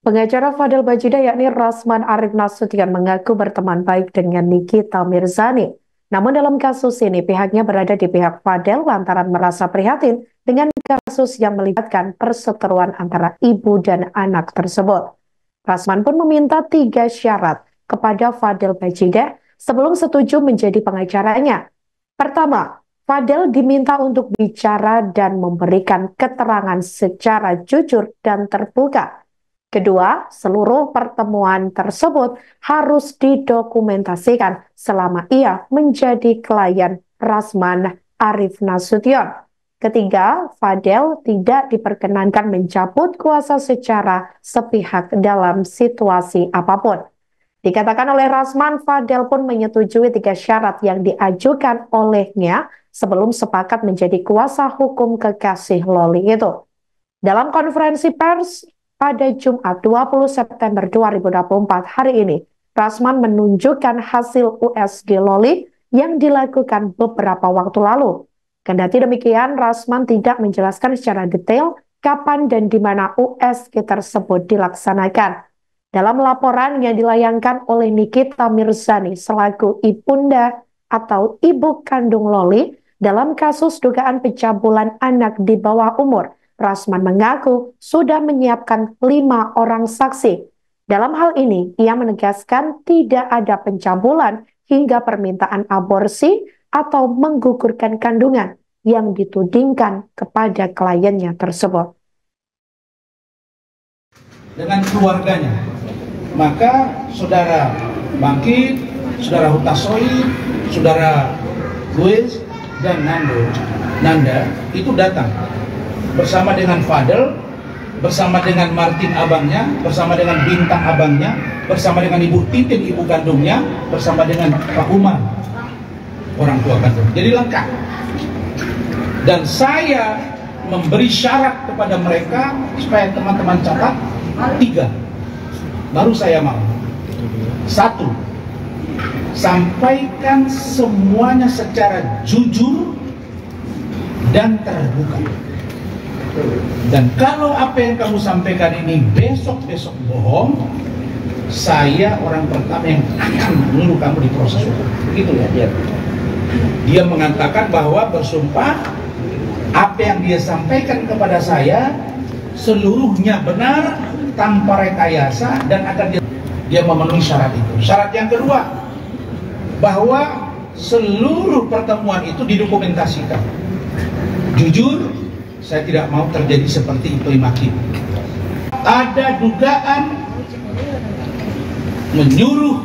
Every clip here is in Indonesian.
Pengacara Fadel Bajida yakni Rasman Arif Nasution mengaku berteman baik dengan Nikita Mirzani. Namun dalam kasus ini pihaknya berada di pihak Fadel lantaran merasa prihatin dengan kasus yang melibatkan perseteruan antara ibu dan anak tersebut. Rasman pun meminta 3 syarat kepada Fadel Bajida sebelum setuju menjadi pengacaranya. Pertama, Fadel diminta untuk bicara dan memberikan keterangan secara jujur dan terbuka. Kedua, seluruh pertemuan tersebut harus didokumentasikan selama ia menjadi klien Rasman Arif Nasution. Ketiga, Fadel tidak diperkenankan mencabut kuasa secara sepihak dalam situasi apapun. Dikatakan oleh Rasman, Fadel pun menyetujui 3 syarat yang diajukan olehnya sebelum sepakat menjadi kuasa hukum kekasih Loli itu. Dalam konferensi pers pada Jumat 20 September 2024 hari ini, Rasman menunjukkan hasil USG Loli yang dilakukan beberapa waktu lalu. Kendati demikian, Rasman tidak menjelaskan secara detail kapan dan di mana USG tersebut dilaksanakan. Dalam laporan yang dilayangkan oleh Nikita Mirzani selaku ibunda atau ibu kandung Loli dalam kasus dugaan pencabulan anak di bawah umur, Rasman mengaku sudah menyiapkan 5 orang saksi. Dalam hal ini, ia menegaskan tidak ada pencabulan hingga permintaan aborsi atau menggugurkan kandungan yang ditudingkan kepada kliennya tersebut. Dengan keluarganya, maka saudara Bangkit, saudara Hutasoi, saudara Luis, dan Nanda itu datang bersama dengan Fadel, bersama dengan Martin abangnya, bersama dengan Bintang abangnya, bersama dengan Ibu Titin ibu kandungnya, bersama dengan Pak Umar orang tua kandung. Jadi lengkap. Dan saya memberi syarat kepada mereka supaya teman-teman catat 3. Baru saya mau. 1. Sampaikan semuanya secara jujur dan terbuka. Dan kalau apa yang kamu sampaikan ini besok-besok bohong, saya orang pertama yang akan menuduh kamu di proses hukum. Begitu ya dia. Dia mengatakan bahwa bersumpah apa yang dia sampaikan kepada saya seluruhnya benar tanpa rekayasa dan akan dia memenuhi syarat itu. Syarat yang kedua, bahwa seluruh pertemuan itu didokumentasikan. Jujur, saya tidak mau terjadi seperti itu Hakim. Ada dugaan menyuruh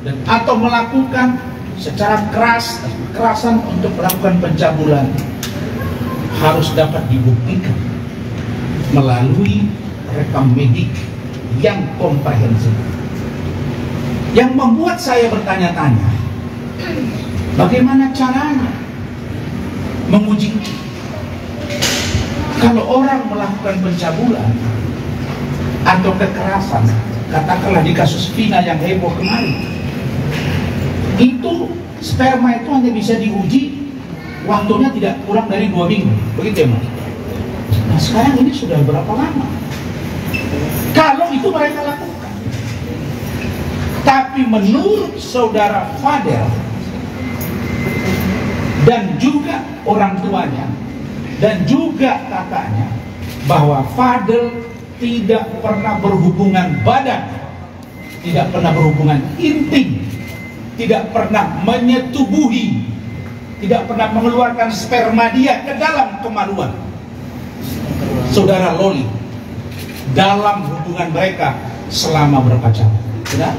dan atau melakukan secara kerasan untuk melakukan pencabulan harus dapat dibuktikan melalui rekam medik yang komprehensif. Yang membuat saya bertanya-tanya, bagaimana caranya menguji kalau orang melakukan pencabulan atau kekerasan, katakanlah di kasus Vina yang heboh kemarin, itu sperma itu hanya bisa diuji waktunya tidak kurang dari 2 minggu, begitu ya Mas? Nah sekarang ini sudah berapa lama? Kalau itu mereka lakukan, tapi menurut saudara Fadel dan juga orang tuanya dan juga kakaknya, bahwa Fadel tidak pernah berhubungan badan, tidak pernah berhubungan intim, tidak pernah menyetubuhi, tidak pernah mengeluarkan sperma dia ke dalam kemaluan saudara Loli dalam hubungan mereka selama berpacaran. Sudah?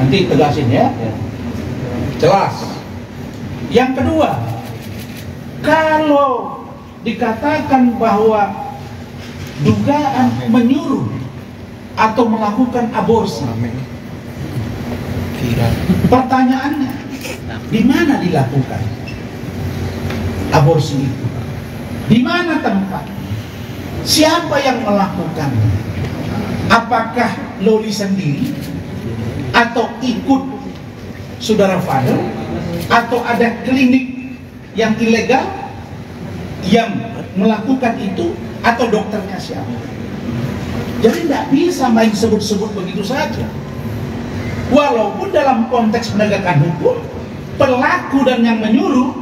Nanti tegasin ya. Jelas. Yang kedua, kalau dikatakan bahwa dugaan menyuruh atau melakukan aborsi, pertanyaannya, di mana dilakukan aborsi itu? Di mana tempat? Siapa yang melakukannya? Apakah Loli sendiri atau ikut saudara Fadel, atau ada klinik yang ilegal yang melakukan itu, atau dokternya siapa? Jadi tidak bisa main sebut-sebut begitu saja. Walaupun dalam konteks penegakan hukum, pelaku dan yang menyuruh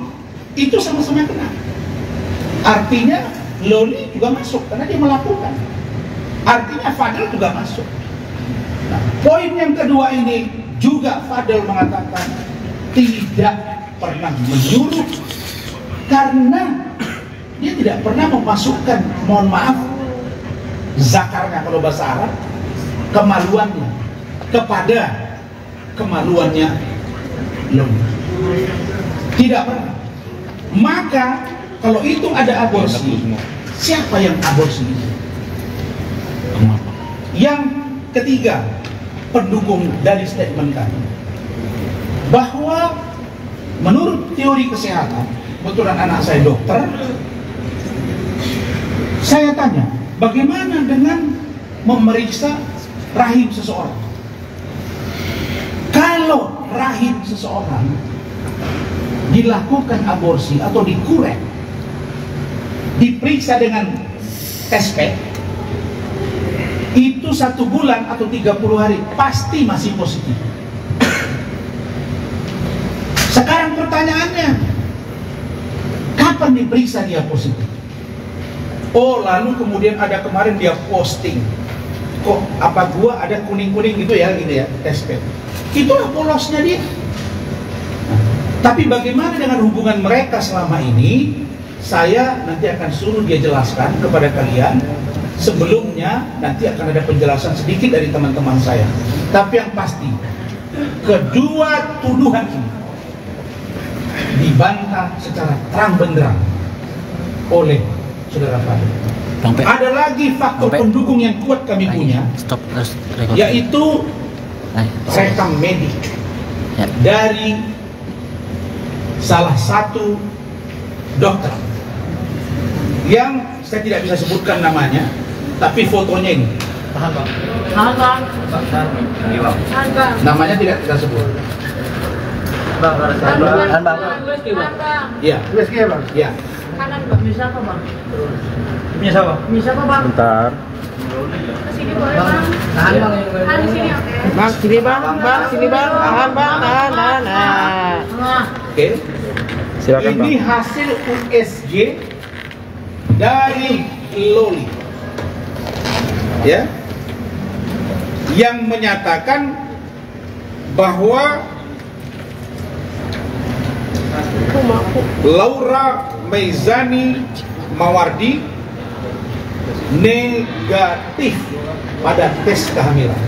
itu sama-sama kena. Artinya Loli juga masuk karena dia melakukan. Artinya Fadel juga masuk. Nah, poin yang kedua ini juga Fadel mengatakan tidak pernah menyuruh karena dia tidak pernah memasukkan, mohon maaf, zakarnya kalau bahasa Arab, kemaluannya kepada kemaluannya Loli. Tidak pernah. Maka kalau itu ada aborsi, siapa yang aborsi? Yang ketiga, pendukung dari statement kami bahwa menurut teori kesehatan, kebetulan anak saya dokter, saya tanya, bagaimana dengan memeriksa rahim seseorang? Kalau rahim seseorang dilakukan aborsi atau dikurek, diperiksa dengan SP, itu 1 bulan atau 30 hari pasti masih positif. Sekarang pertanyaannya, kapan diperiksa dia positif? Oh, lalu kemudian ada kemarin dia posting, kok apa gua ada kuning-kuning gitu ya, SP. Itulah polosnya dia. Tapi bagaimana dengan hubungan mereka selama ini? Saya nanti akan suruh dia jelaskan kepada kalian. Sebelumnya nanti akan ada penjelasan sedikit dari teman-teman saya. Tapi yang pasti, kedua tuduhan ini dibantah secara terang benderang oleh saudara Fadel. Ada lagi faktor pendukung yang kuat kami punya, yaitu rekam medik dari salah satu dokter yang saya tidak bisa sebutkan namanya, tapi fotonya ini. Namanya tidak kita sebut. Iya. Iya. Kanan Bang, bisa apa Bang? Bisa apa? Bisa apa Bang? Bentar. Kesini boleh Bang? Tahan Bang. Tahan di sini oke. Bang, sini Bang, sini Bang. Tahan Bang, Oke. Silakan Bang. Ini hasil USG dari Loli, ya, yang menyatakan bahwa Laura Meizani Mawardi negatif pada tes kehamilan.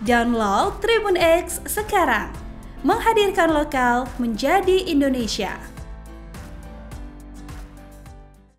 Download Tribun X sekarang, menghadirkan lokal menjadi Indonesia.